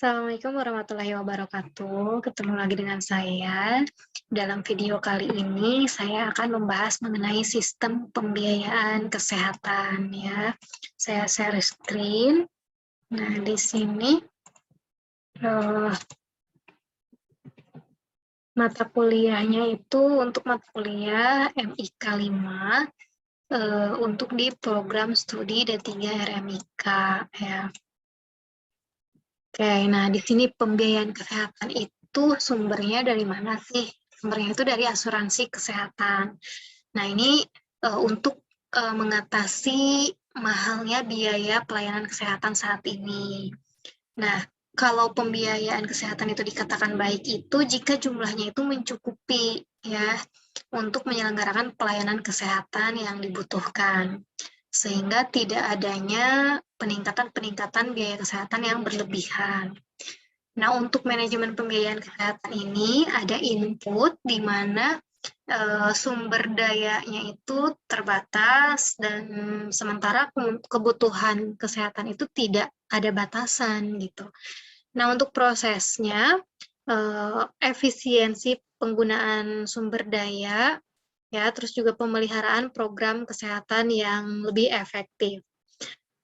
Assalamualaikum warahmatullahi wabarakatuh. Ketemu lagi dengan saya. Dalam video kali ini saya akan membahas mengenai sistem pembiayaan kesehatan ya. Saya share screen. Nah, di sini eh, mata kuliahnya itu untuk mata kuliah MIK 5 untuk di program studi D3 RMIK ya. Oke, nah di sini pembiayaan kesehatan itu sumbernya dari mana sih? Sumbernya itu dari asuransi kesehatan. Nah, ini untuk mengatasi mahalnya biaya pelayanan kesehatan saat ini. Nah, kalau pembiayaan kesehatan itu dikatakan baik itu jika jumlahnya itu mencukupi ya untuk menyelenggarakan pelayanan kesehatan yang dibutuhkan, sehingga tidak adanya peningkatan-peningkatan biaya kesehatan yang berlebihan. Nah, untuk manajemen pembiayaan kesehatan ini ada input di mana sumber dayanya itu terbatas dan sementara kebutuhan kesehatan itu tidak ada batasan gitu. Nah, untuk prosesnya efisiensi penggunaan sumber daya ya, terus juga pemeliharaan program kesehatan yang lebih efektif.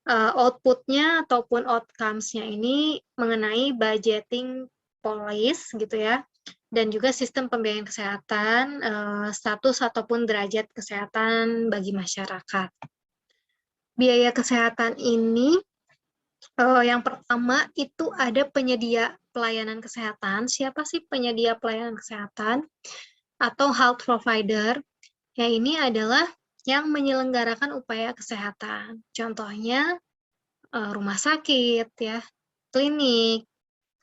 Output-nya ataupun outcomes-nya ini mengenai budgeting policy gitu ya, dan juga sistem pembiayaan kesehatan, status ataupun derajat kesehatan bagi masyarakat. Biaya kesehatan ini yang pertama itu ada penyedia pelayanan kesehatan. Siapa sih penyedia pelayanan kesehatan? Atau health provider. Ya, ini adalah yang menyelenggarakan upaya kesehatan. Contohnya rumah sakit ya, klinik,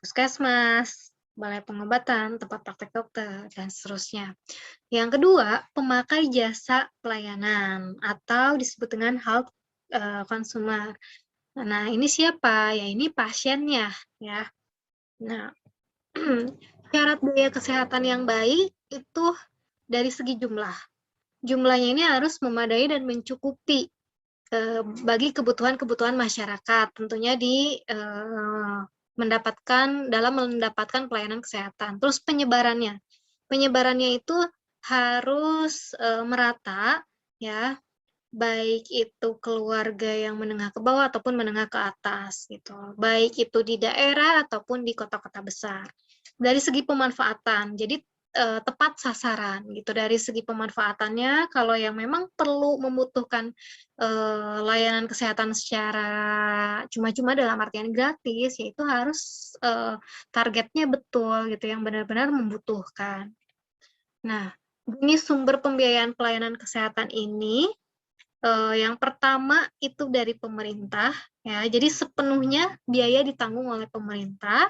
puskesmas, balai pengobatan, tempat praktek dokter, dan seterusnya. Yang kedua, pemakai jasa pelayanan atau disebut dengan health consumer. Nah, ini siapa? Ya, ini pasiennya ya. Nah, syarat biaya kesehatan yang baik itu dari segi jumlah. Jumlahnya ini harus memadai dan mencukupi bagi kebutuhan-kebutuhan masyarakat, tentunya dalam mendapatkan pelayanan kesehatan. Terus penyebarannya itu harus merata, ya, baik itu keluarga yang menengah ke bawah ataupun menengah ke atas, gitu. Baik itu di daerah ataupun di kota-kota besar. Dari segi pemanfaatan, jadi tepat sasaran gitu. Dari segi pemanfaatannya, kalau yang memang perlu membutuhkan layanan kesehatan secara cuma-cuma dalam artian gratis, yaitu harus targetnya betul gitu, yang benar-benar membutuhkan. Nah, ini sumber pembiayaan pelayanan kesehatan ini yang pertama itu dari pemerintah ya. Jadi sepenuhnya biaya ditanggung oleh pemerintah,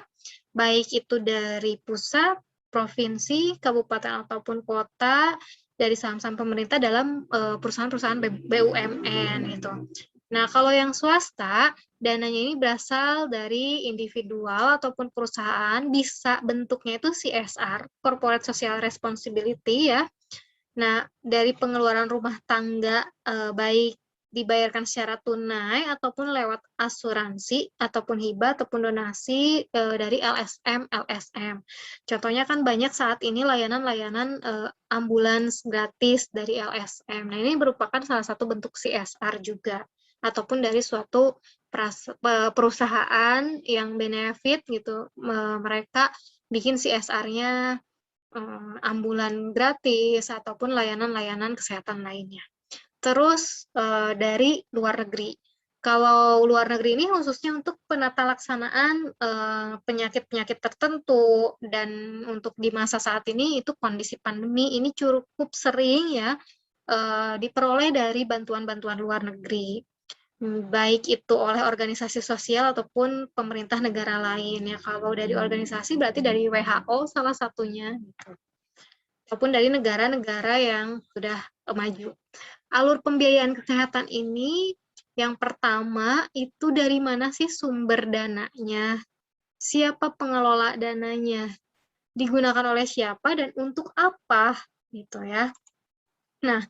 baik itu dari pusat, provinsi, kabupaten ataupun kota, dari saham-saham pemerintah dalam perusahaan-perusahaan BUMN gitu. Nah, kalau yang swasta, dananya ini berasal dari individual ataupun perusahaan, bisa bentuknya itu CSR, Corporate Social Responsibility ya. Nah, dari pengeluaran rumah tangga, baik dibayarkan secara tunai ataupun lewat asuransi ataupun hibah ataupun donasi dari LSM. Contohnya kan banyak saat ini layanan-layanan ambulans gratis dari LSM. Nah, ini merupakan salah satu bentuk CSR juga, ataupun dari suatu perusahaan yang benefit gitu, mereka bikin CSR-nya ambulan gratis ataupun layanan-layanan kesehatan lainnya. Terus dari luar negeri. Kalau luar negeri ini khususnya untuk penata laksanaan penyakit-penyakit tertentu, dan untuk di masa saat ini itu kondisi pandemi ini cukup sering ya diperoleh dari bantuan-bantuan luar negeri, baik itu oleh organisasi sosial ataupun pemerintah negara lain ya. Kalau dari organisasi berarti dari WHO salah satunya gitu, ataupun dari negara-negara yang sudah maju. Alur pembiayaan kesehatan ini yang pertama itu dari mana sih sumber dananya? Siapa pengelola dananya? Digunakan oleh siapa dan untuk apa gitu ya. Nah,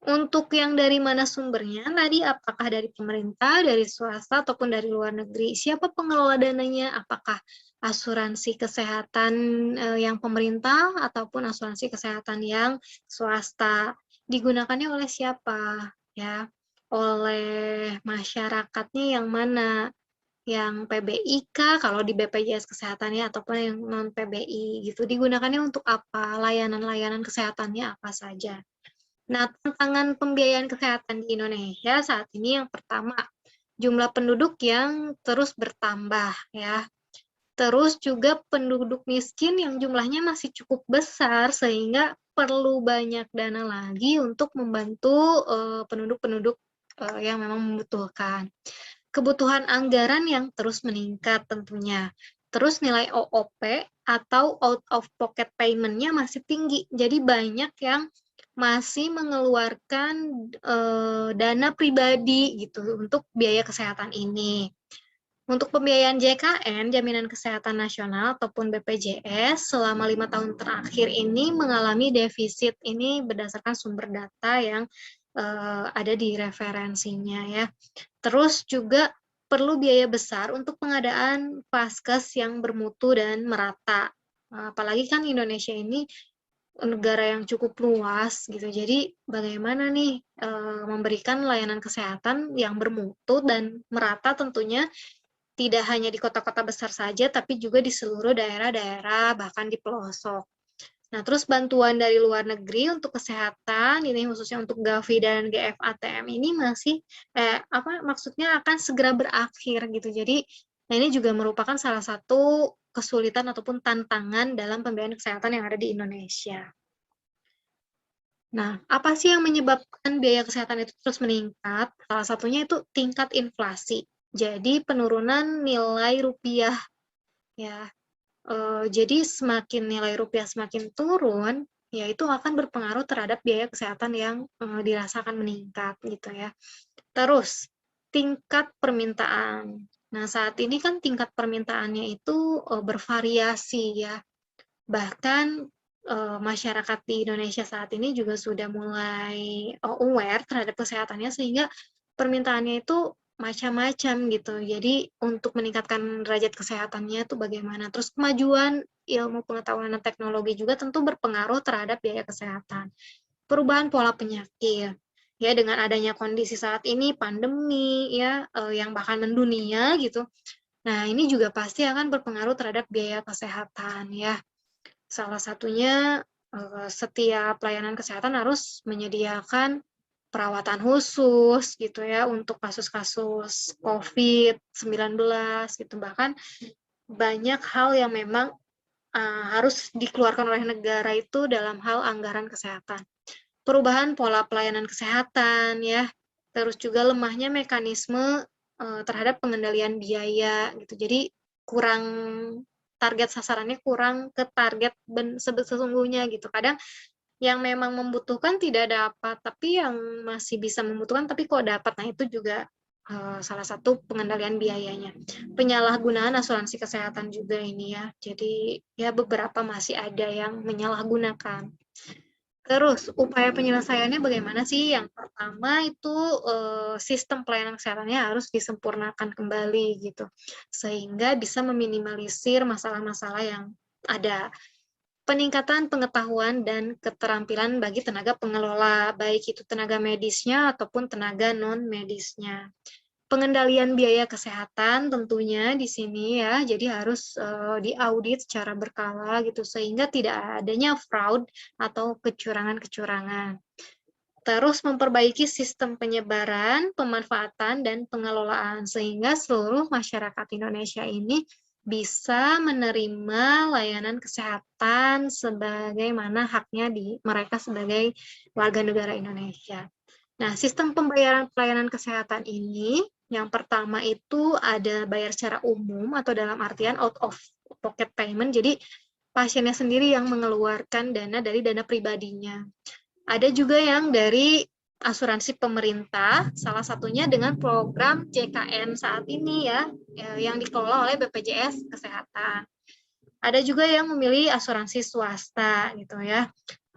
Untuk yang dari mana sumbernya tadi, apakah dari pemerintah, dari swasta, ataupun dari luar negeri? Siapa pengelola dananya? Apakah asuransi kesehatan yang pemerintah ataupun asuransi kesehatan yang swasta? Digunakannya oleh siapa? Ya, oleh masyarakatnya yang mana? Yang PBI kah, kalau di BPJS Kesehatannya, ataupun yang non PBI gitu. Digunakannya untuk apa? Layanan-layanan kesehatannya apa saja? Nah, tantangan pembiayaan kesehatan di Indonesia saat ini yang pertama, jumlah penduduk yang terus bertambah ya. Terus juga penduduk miskin yang jumlahnya masih cukup besar sehingga perlu banyak dana lagi untuk membantu penduduk-penduduk yang memang membutuhkan. Kebutuhan anggaran yang terus meningkat tentunya. Terus nilai OOP atau out of pocket payment-nya masih tinggi. Jadi banyak yang masih mengeluarkan dana pribadi gitu untuk biaya kesehatan ini. Untuk pembiayaan JKN, Jaminan Kesehatan Nasional ataupun BPJS, selama 5 tahun terakhir ini mengalami defisit. Ini berdasarkan sumber data yang ada di referensinya ya. Terus juga perlu biaya besar untuk pengadaan vaskes yang bermutu dan merata. Apalagi kan Indonesia ini negara yang cukup luas gitu. Jadi bagaimana nih memberikan layanan kesehatan yang bermutu dan merata tentunya tidak hanya di kota-kota besar saja, tapi juga di seluruh daerah-daerah, bahkan di pelosok. Nah, terus bantuan dari luar negeri untuk kesehatan, ini khususnya untuk Gavi dan GFATM ini masih, maksudnya akan segera berakhir gitu. Jadi, nah ini juga merupakan salah satu kesulitan ataupun tantangan dalam pembiayaan kesehatan yang ada di Indonesia. Nah, apa sih yang menyebabkan biaya kesehatan itu terus meningkat? Salah satunya itu tingkat inflasi. Jadi penurunan nilai rupiah ya. Jadi semakin nilai rupiah semakin turun, ya itu akan berpengaruh terhadap biaya kesehatan yang dirasakan meningkat gitu ya. Terus tingkat permintaan. Nah, saat ini kan tingkat permintaannya itu bervariasi ya. Bahkan masyarakat di Indonesia saat ini juga sudah mulai aware terhadap kesehatannya sehingga permintaannya itu macam-macam gitu. Jadi untuk meningkatkan derajat kesehatannya itu bagaimana. Terus kemajuan ilmu pengetahuan dan teknologi juga tentu berpengaruh terhadap biaya kesehatan. Perubahan pola penyakit. Ya dengan adanya kondisi saat ini pandemi ya yang bahkan mendunia gitu. Nah, ini juga pasti akan berpengaruh terhadap biaya kesehatan ya. Salah satunya setiap layanan kesehatan harus menyediakan perawatan khusus gitu ya untuk kasus-kasus COVID-19 gitu. Bahkan banyak hal yang memang harus dikeluarkan oleh negara itu dalam hal anggaran kesehatan. Perubahan pola pelayanan kesehatan ya, terus juga lemahnya mekanisme terhadap pengendalian biaya gitu. Jadi kurang target sasarannya kurang ke target sesungguhnya gitu. Kadang yang memang membutuhkan tidak dapat, tapi yang masih bisa membutuhkan tapi kok dapat. Nah, itu juga salah satu pengendalian biayanya. Penyalahgunaan asuransi kesehatan juga ini ya. Jadi ya beberapa masih ada yang menyalahgunakan. Terus upaya penyelesaiannya bagaimana sih? Yang pertama itu sistem pelayanan kesehatannya harus disempurnakan kembali gitu, sehingga bisa meminimalisir masalah-masalah yang ada. Peningkatan pengetahuan dan keterampilan bagi tenaga pengelola, baik itu tenaga medisnya ataupun tenaga non-medisnya. Pengendalian biaya kesehatan tentunya di sini ya, jadi harus diaudit secara berkala gitu sehingga tidak adanya fraud atau kecurangan-kecurangan. Terus memperbaiki sistem penyebaran, pemanfaatan, dan pengelolaan sehingga seluruh masyarakat Indonesia ini bisa menerima layanan kesehatan sebagaimana haknya di mereka sebagai warga negara Indonesia. Nah, sistem pembayaran pelayanan kesehatan ini yang pertama itu ada bayar secara umum atau dalam artian out of pocket payment. Jadi pasiennya sendiri yang mengeluarkan dana dari dana pribadinya. Ada juga yang dari asuransi pemerintah, salah satunya dengan program JKN saat ini ya, yang dikelola oleh BPJS Kesehatan. Ada juga yang memilih asuransi swasta gitu ya,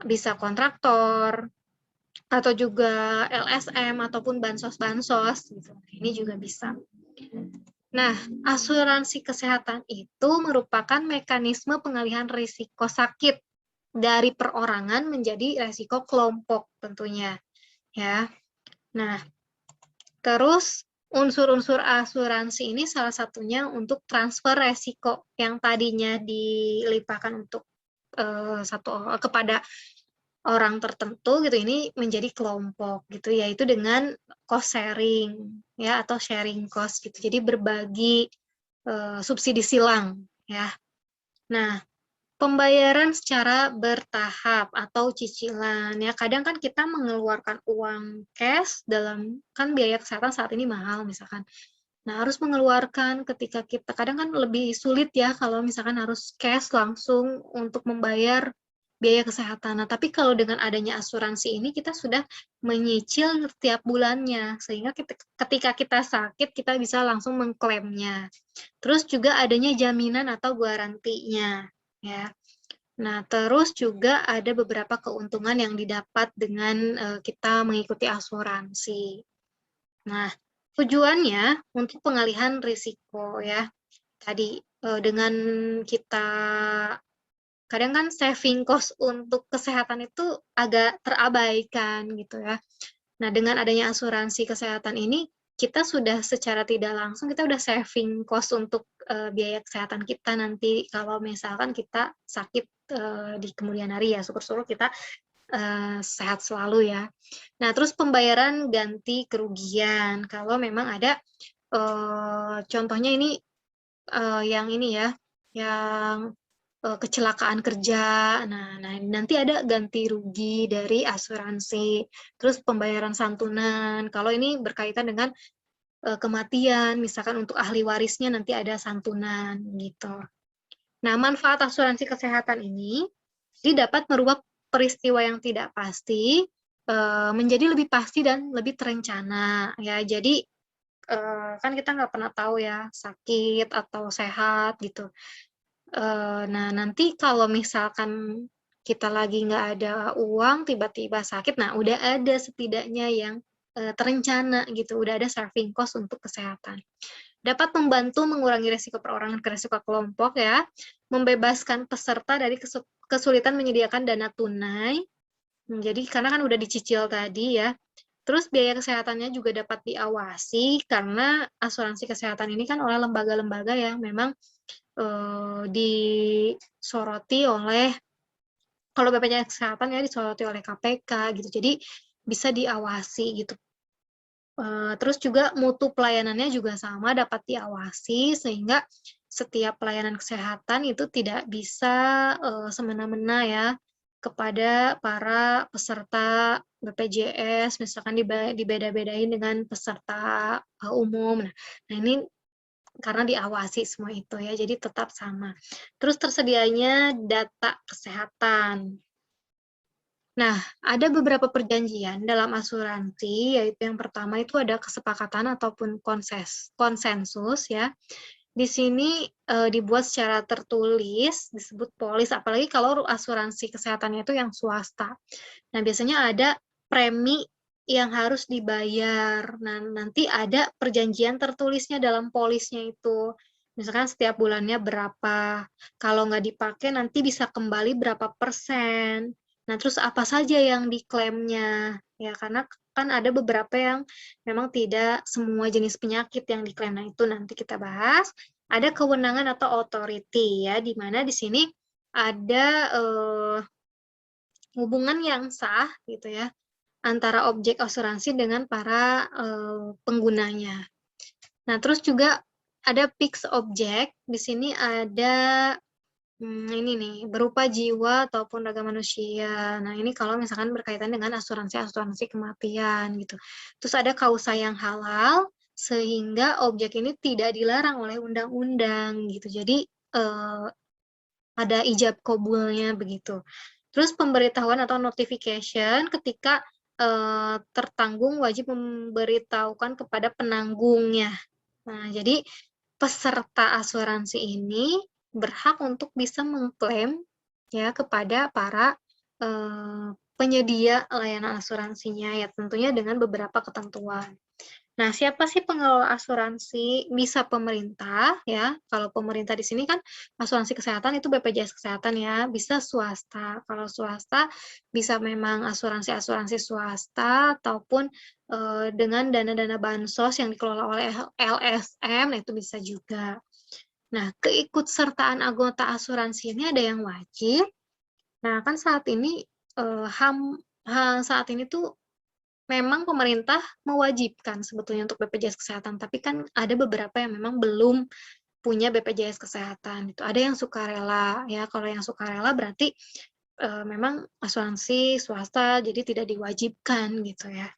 bisa kontraktor, atau juga LSM ataupun bansos-bansos gitu. Ini juga bisa. Nah, asuransi kesehatan itu merupakan mekanisme pengalihan risiko sakit dari perorangan menjadi risiko kelompok tentunya, ya. Nah, terus unsur-unsur asuransi ini salah satunya untuk transfer resiko yang tadinya dilimpahkan untuk kepada orang tertentu gitu, ini menjadi kelompok gitu, yaitu dengan cost sharing ya, atau sharing cost gitu. Jadi berbagi subsidi silang ya. Nah, pembayaran secara bertahap atau cicilan ya. Kadang kan kita mengeluarkan uang cash dalam, kan biaya kesehatan saat ini mahal misalkan. Nah, harus mengeluarkan ketika kita, kadang kan lebih sulit ya kalau misalkan harus cash langsung untuk membayar biaya kesehatan. Nah, tapi kalau dengan adanya asuransi ini kita sudah menyicil setiap bulannya, sehingga ketika kita sakit kita bisa langsung mengklaimnya. Terus juga adanya jaminan atau garansinya, ya. Nah, terus juga ada beberapa keuntungan yang didapat dengan kita mengikuti asuransi. Nah, tujuannya untuk pengalihan risiko ya. Tadi dengan kita, kadang kan saving cost untuk kesehatan itu agak terabaikan gitu ya. Nah, dengan adanya asuransi kesehatan ini, kita sudah secara tidak langsung kita udah saving cost untuk biaya kesehatan kita nanti kalau misalkan kita sakit di kemudian hari ya, syukur-syukur kita sehat selalu ya. Nah, terus pembayaran ganti kerugian kalau memang ada contohnya ini yang ini ya, yang kecelakaan kerja. Nah, nanti ada ganti rugi dari asuransi. Terus pembayaran santunan. Kalau ini berkaitan dengan kematian, misalkan untuk ahli warisnya nanti ada santunan gitu. Nah, manfaat asuransi kesehatan ini dapat merubah peristiwa yang tidak pasti menjadi lebih pasti dan lebih terencana ya. Jadi kan kita nggak pernah tahu ya sakit atau sehat gitu. Nah, nanti kalau misalkan kita lagi nggak ada uang, tiba-tiba sakit, nah udah ada setidaknya yang terencana gitu, udah ada saving cost untuk kesehatan. Dapat membantu mengurangi risiko perorangan ke risiko kelompok ya, membebaskan peserta dari kesulitan menyediakan dana tunai. Jadi karena kan udah dicicil tadi ya. Terus biaya kesehatannya juga dapat diawasi karena asuransi kesehatan ini kan oleh lembaga-lembaga yang memang disoroti oleh, kalau BPJS Kesehatan ya disoroti oleh KPK gitu, jadi bisa diawasi gitu. Terus juga mutu pelayanannya juga sama dapat diawasi sehingga setiap pelayanan kesehatan itu tidak bisa semena-mena ya kepada para peserta BPJS, misalkan dibeda-bedain dengan peserta umum. Nah, ini karena diawasi semua itu ya, jadi tetap sama. Terus tersedianya data kesehatan. Nah, ada beberapa perjanjian dalam asuransi, yaitu yang pertama itu ada kesepakatan ataupun konsensus ya. Di sini dibuat secara tertulis, disebut polis, apalagi kalau asuransi kesehatannya itu yang swasta. Nah, biasanya ada premi yang harus dibayar. Nah, nanti ada perjanjian tertulisnya dalam polisnya itu. Misalkan setiap bulannya berapa. Kalau nggak dipakai nanti bisa kembali berapa persen. Nah, terus apa saja yang diklaimnya? Ya, karena kan ada beberapa yang memang tidak semua jenis penyakit yang diklaim. Nah, itu nanti kita bahas. Ada kewenangan atau authority ya, di mana di sini ada hubungan yang sah gitu ya antara objek asuransi dengan para penggunanya. Nah, terus juga ada fixed object. Di sini ada ini nih, berupa jiwa ataupun raga manusia. Nah, ini kalau misalkan berkaitan dengan asuransi-asuransi kematian gitu. Terus ada kausa yang halal, sehingga objek ini tidak dilarang oleh undang-undang gitu. Jadi ada ijab kabulnya begitu. Terus pemberitahuan atau notification ketika tertanggung wajib memberitahukan kepada penanggungnya. Nah, jadi peserta asuransi ini berhak untuk bisa mengklaim ya kepada para penyedia layanan asuransinya, ya tentunya dengan beberapa ketentuan. Nah, siapa sih pengelola asuransi? Bisa pemerintah ya. Kalau pemerintah di sini kan asuransi kesehatan itu BPJS Kesehatan ya, bisa swasta. Kalau swasta bisa memang asuransi-asuransi swasta ataupun dengan dana-dana bansos yang dikelola oleh LSM, nah itu bisa juga. Nah, keikutsertaan anggota asuransi ini ada yang wajib. Nah, kan saat ini saat ini tuh memang pemerintah mewajibkan sebetulnya untuk BPJS Kesehatan, tapi kan ada beberapa yang memang belum punya BPJS Kesehatan. Itu ada yang sukarela ya. Kalau yang sukarela berarti memang asuransi swasta, jadi tidak diwajibkan gitu ya.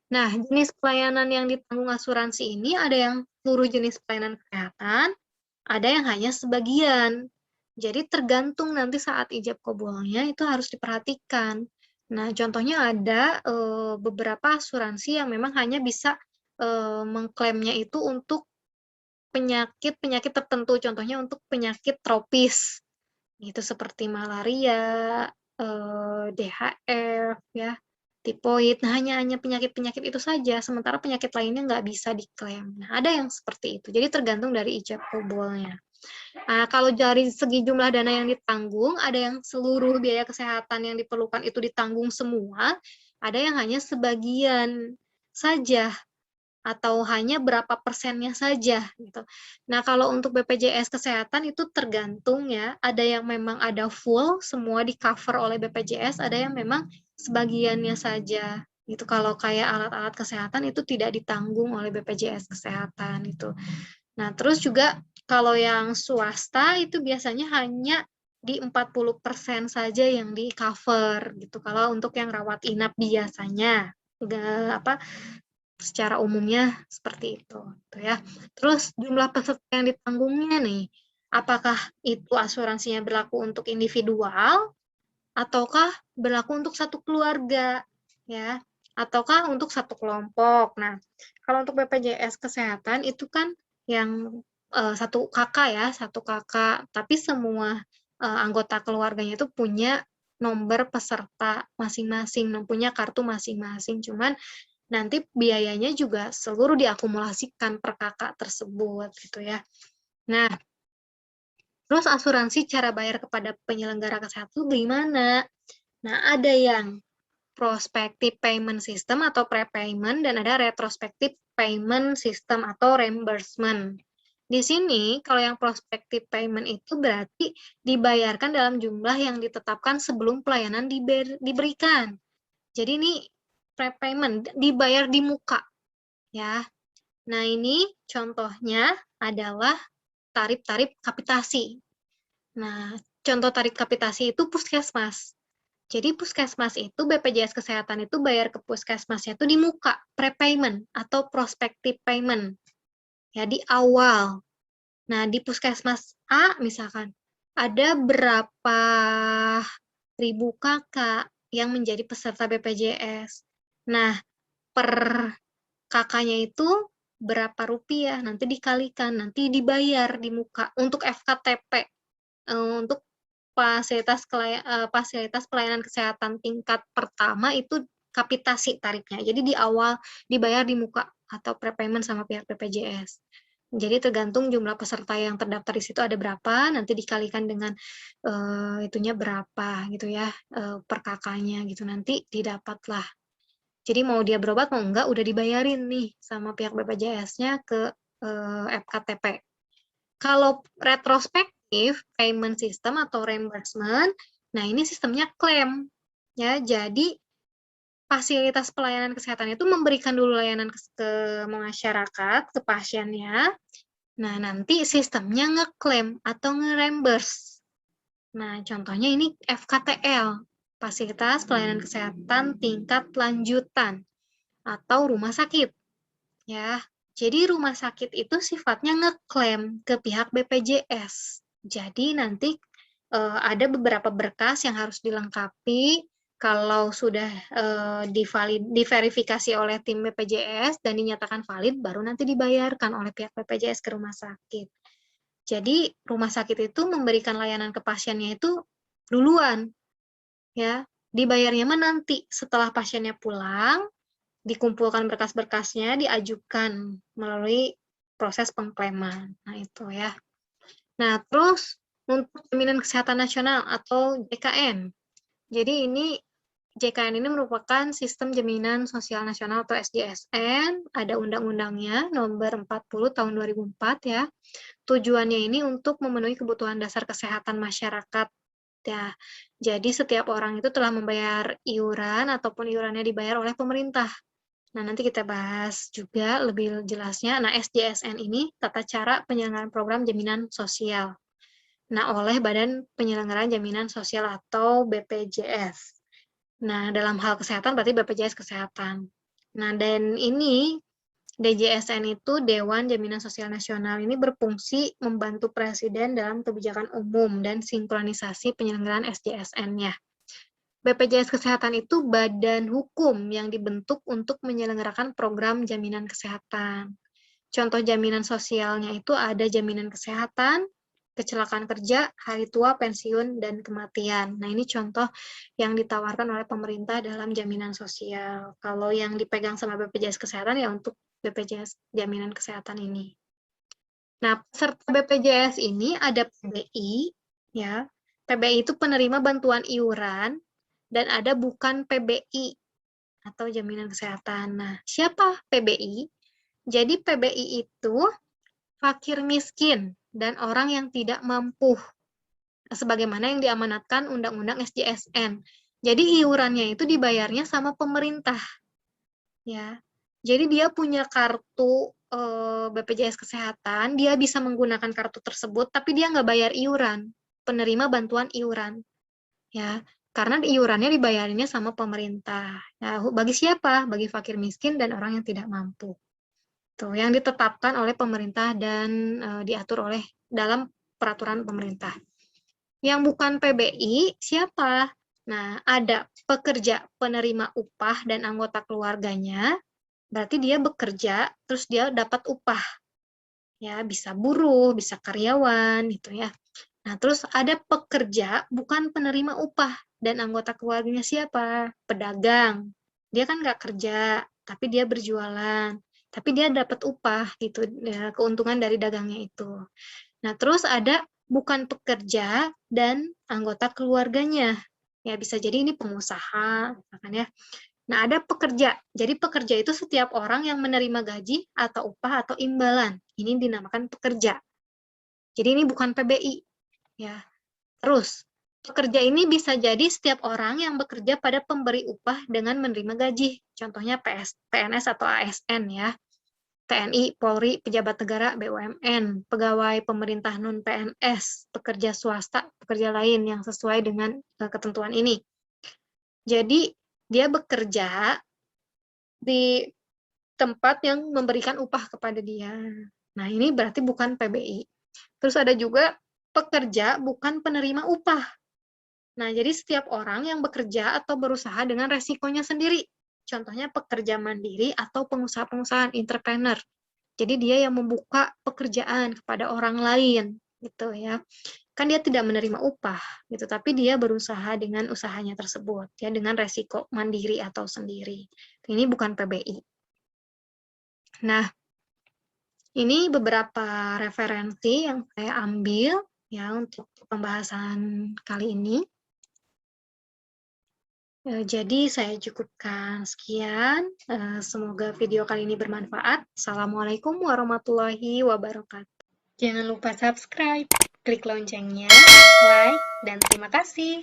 Nah, jenis pelayanan yang ditanggung asuransi ini ada yang seluruh jenis pelayanan kesehatan, ada yang hanya sebagian. Jadi tergantung nanti saat ijab kabulnya itu harus diperhatikan. Nah, contohnya ada beberapa asuransi yang memang hanya bisa mengklaimnya itu untuk penyakit-penyakit tertentu, contohnya untuk penyakit tropis, gitu seperti malaria, DHF, ya, tipoid. Nah, hanya penyakit-penyakit itu saja, sementara penyakit lainnya nggak bisa diklaim. Nah, ada yang seperti itu. Jadi tergantung dari ijab kabulnya. Nah, kalau dari segi jumlah dana yang ditanggung, ada yang seluruh biaya kesehatan yang diperlukan itu ditanggung semua, ada yang hanya sebagian saja atau hanya berapa persennya saja gitu. Nah, kalau untuk BPJS Kesehatan itu tergantung ya, ada yang memang ada full semua di-cover oleh BPJS, ada yang memang sebagiannya saja gitu. Kalau kayak alat-alat kesehatan itu tidak ditanggung oleh BPJS Kesehatan itu. Nah, terus juga kalau yang swasta itu biasanya hanya di 40% saja yang di-cover gitu. Kalau untuk yang rawat inap biasanya secara umumnya seperti itu gitu ya. Terus jumlah peserta yang ditanggungnya nih, apakah itu asuransinya berlaku untuk individual ataukah berlaku untuk satu keluarga ya, ataukah untuk satu kelompok. Nah, kalau untuk BPJS Kesehatan itu kan yang satu kakak ya, satu kakak, tapi semua anggota keluarganya itu punya nomor peserta masing-masing, punya kartu masing-masing. Cuman nanti biayanya juga seluruh diakumulasikan per kakak tersebut gitu ya. Nah, terus asuransi cara bayar kepada penyelenggara kesehatan itu gimana? Nah, ada yang prospective payment system atau prepayment dan ada retrospective payment system atau reimbursement. Di sini, kalau yang prospective payment itu berarti dibayarkan dalam jumlah yang ditetapkan sebelum pelayanan diberikan. Jadi ini prepayment, dibayar di muka. Ya. Nah, ini contohnya adalah tarif-tarif kapitasi. Nah, contoh tarif kapitasi itu puskesmas. Jadi puskesmas itu BPJS Kesehatan itu bayar ke puskesmasnya itu di muka, prepayment atau prospective payment. Ya, di awal. Nah, di puskesmas A misalkan ada berapa ribu kakak yang menjadi peserta BPJS. Nah, per kakaknya itu berapa rupiah, nanti dikalikan, nanti dibayar di muka untuk FKTP, untuk fasilitas pelayanan kesehatan tingkat pertama itu kapitasi tarifnya. Jadi di awal dibayar di muka atau prepayment sama pihak BPJS. Jadi tergantung jumlah peserta yang terdaftar di situ ada berapa, nanti dikalikan dengan itunya berapa gitu ya, per kakaknya gitu, nanti didapatlah. Jadi mau dia berobat mau enggak udah dibayarin nih sama pihak BPJS-nya ke FKTP. Kalau retrospektif payment system atau reimbursement, nah ini sistemnya klaim. Ya, jadi fasilitas pelayanan kesehatan itu memberikan dulu layanan ke masyarakat, ke pasiennya. Nah, nanti sistemnya ngeklaim atau nge-reimburse. Nah, contohnya ini FKTL, fasilitas pelayanan kesehatan tingkat lanjutan atau rumah sakit. Ya, jadi rumah sakit itu sifatnya ngeklaim ke pihak BPJS. Jadi nanti ada beberapa berkas yang harus dilengkapi. Kalau sudah diverifikasi oleh tim BPJS dan dinyatakan valid, baru nanti dibayarkan oleh pihak BPJS ke rumah sakit. Jadi rumah sakit itu memberikan layanan ke pasiennya itu duluan, ya. Dibayarnya mah nanti setelah pasiennya pulang, dikumpulkan berkas-berkasnya, diajukan melalui proses pengklaiman. Nah, itu ya. Nah, terus untuk Jaminan Kesehatan Nasional atau JKN. Jadi ini JKN ini merupakan Sistem Jaminan Sosial Nasional atau SJSN, ada undang-undangnya nomor 40 tahun 2004 ya. Tujuannya ini untuk memenuhi kebutuhan dasar kesehatan masyarakat ya. Jadi setiap orang itu telah membayar iuran ataupun iurannya dibayar oleh pemerintah. Nah, nanti kita bahas juga lebih jelasnya. Nah, SJSN ini tata cara penyelenggaraan program jaminan sosial. Nah, oleh Badan Penyelenggaraan Jaminan Sosial atau BPJS. Nah, dalam hal kesehatan berarti BPJS Kesehatan. Nah, dan ini DJSN itu Dewan Jaminan Sosial Nasional ini berfungsi membantu Presiden dalam kebijakan umum dan sinkronisasi penyelenggaraan SJSN-nya. BPJS Kesehatan itu badan hukum yang dibentuk untuk menyelenggarakan program jaminan kesehatan. Contoh jaminan sosialnya itu ada jaminan kesehatan, kecelakaan kerja, hari tua, pensiun, dan kematian. Nah, ini contoh yang ditawarkan oleh pemerintah dalam jaminan sosial. Kalau yang dipegang sama BPJS Kesehatan ya untuk BPJS jaminan kesehatan ini. Nah, peserta BPJS ini ada PBI, ya. PBI itu penerima bantuan iuran, dan ada bukan PBI atau jaminan kesehatan. Nah, siapa PBI? Jadi PBI itu fakir miskin dan orang yang tidak mampu, sebagaimana yang diamanatkan Undang-Undang SJSN. Jadi iurannya itu dibayarnya sama pemerintah, ya. Jadi dia punya kartu BPJS Kesehatan, dia bisa menggunakan kartu tersebut, tapi dia nggak bayar iuran, penerima bantuan iuran, ya. Karena iurannya dibayarinnya sama pemerintah. Nah, bagi siapa? Bagi fakir miskin dan orang yang tidak mampu. Tuh, yang ditetapkan oleh pemerintah dan diatur oleh dalam peraturan pemerintah. Yang bukan PBI siapa? Nah, ada pekerja penerima upah dan anggota keluarganya, berarti dia bekerja, terus dia dapat upah. Ya, bisa buruh, bisa karyawan, gitu ya. Nah, terus ada pekerja bukan penerima upah dan anggota keluarganya siapa? Pedagang. Dia kan nggak kerja, tapi dia berjualan. Tapi dia dapat upah gitu, ya, keuntungan dari dagangnya itu. Nah, terus ada bukan pekerja dan anggota keluarganya. Ya, bisa jadi ini pengusaha, misalkan ya. Nah, ada pekerja. Jadi pekerja itu setiap orang yang menerima gaji atau upah atau imbalan. Ini dinamakan pekerja. Jadi ini bukan PBI. Ya. Terus, pekerja ini bisa jadi setiap orang yang bekerja pada pemberi upah dengan menerima gaji. Contohnya PNS atau ASN ya. TNI, Polri, pejabat negara, BUMN, pegawai pemerintah non-PNS, pekerja swasta, pekerja lain yang sesuai dengan ketentuan ini. Jadi, dia bekerja di tempat yang memberikan upah kepada dia. Nah, ini berarti bukan PBI. Terus ada juga pekerja bukan penerima upah. Nah, jadi setiap orang yang bekerja atau berusaha dengan resikonya sendiri. Contohnya pekerja mandiri atau pengusaha-pengusaha entrepreneur. Jadi dia yang membuka pekerjaan kepada orang lain, gitu ya. Kan dia tidak menerima upah, gitu, tapi dia berusaha dengan usahanya tersebut, ya, dengan resiko mandiri atau sendiri. Ini bukan PBI. Nah, ini beberapa referensi yang saya ambil ya untuk pembahasan kali ini. Jadi saya cukupkan sekian. Semoga video kali ini bermanfaat. Assalamualaikum warahmatullahi wabarakatuh. Jangan lupa subscribe, klik loncengnya, like, dan terima kasih.